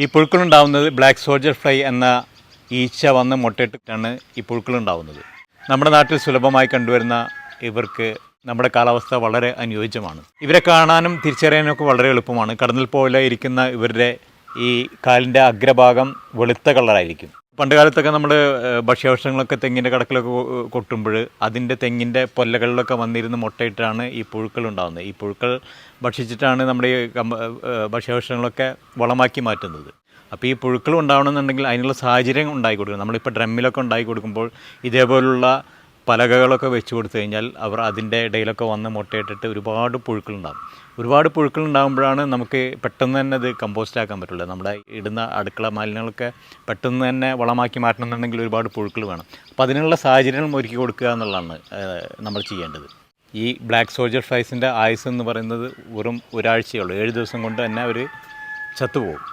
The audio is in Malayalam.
ഈ പുഴുക്കളുണ്ടാവുന്നത് ബ്ലാക്ക് സോൾജർ ഫ്ലൈ എന്ന ഈച്ച വന്ന് മുട്ടയിട്ടിട്ടാണ് ഈ പുഴുക്കളുണ്ടാവുന്നത്. നമ്മുടെ നാട്ടിൽ സുലഭമായി കണ്ടുവരുന്ന ഇവർക്ക് നമ്മുടെ കാലാവസ്ഥ വളരെ അനുയോജ്യമാണ്. ഇവരെ കാണാനും തിരിച്ചറിയാനൊക്കെ വളരെ എളുപ്പമാണ്. കടന്നൽ പോലെ ഇരിക്കുന്ന ഇവരുടെ ഈ കാലിൻ്റെ അഗ്രഭാഗം വെളുത്ത കളറായിരിക്കും. പണ്ട് കാലത്തൊക്കെ നമ്മൾ ഭക്ഷ്യാവശങ്ങളൊക്കെ തെങ്ങിൻ്റെ കടക്കിലൊക്കെ കൊട്ടുമ്പോൾ അതിൻ്റെ തെങ്ങിൻ്റെ പൊല്ലകളിലൊക്കെ വന്നിരുന്ന് മുട്ടയിട്ടാണ് ഈ പുഴുക്കൾ ഉണ്ടാകുന്നത്. ഈ പുഴുക്കൾ ഭക്ഷിച്ചിട്ടാണ് നമ്മുടെ ഈ ഭക്ഷ്യാവശങ്ങളൊക്കെ വളമാക്കി മാറ്റുന്നത്. അപ്പോൾ ഈ പുഴുക്കൾ ഉണ്ടാവണമെന്നുണ്ടെങ്കിൽ അതിനുള്ള സാഹചര്യം ഉണ്ടാക്കി കൊടുക്കണം. നമ്മളിപ്പോൾ ഡ്രമ്മിലൊക്കെ ഉണ്ടാക്കി കൊടുക്കുമ്പോൾ ഇതേപോലുള്ള പലകകളൊക്കെ വെച്ച് കൊടുത്തു കഴിഞ്ഞാൽ അവർ അതിൻ്റെ ഇടയിലൊക്കെ വന്ന് മുട്ടയിട്ടിട്ട് ഒരുപാട് പുഴുക്കളുണ്ടാകും. ഒരുപാട് പുഴുക്കളുണ്ടാകുമ്പോഴാണ് നമുക്ക് പെട്ടെന്ന് തന്നെ ഇത് കമ്പോസ്റ്റ് ആക്കാൻ പറ്റുള്ളൂ. നമ്മുടെ ഇടുന്ന അടുക്കള മാലിന്യങ്ങളൊക്കെ പെട്ടെന്ന് തന്നെ വളമാക്കി മാറ്റണമെന്നുണ്ടെങ്കിൽ ഒരുപാട് പുഴുക്കൾ വേണം. അപ്പോൾ അതിനുള്ള സാഹചര്യം ഒരുക്കി കൊടുക്കുക എന്നുള്ളതാണ് നമ്മൾ ചെയ്യേണ്ടത്. ഈ ബ്ലാക്ക് സോൾജർ ഫ്ലൈസിൻ്റെ ആയുസ് എന്ന് പറയുന്നത് വെറും ഒരാഴ്ചയുള്ളൂ. 7 ദിവസം കൊണ്ട് തന്നെ അവർ ചത്തുപോകും.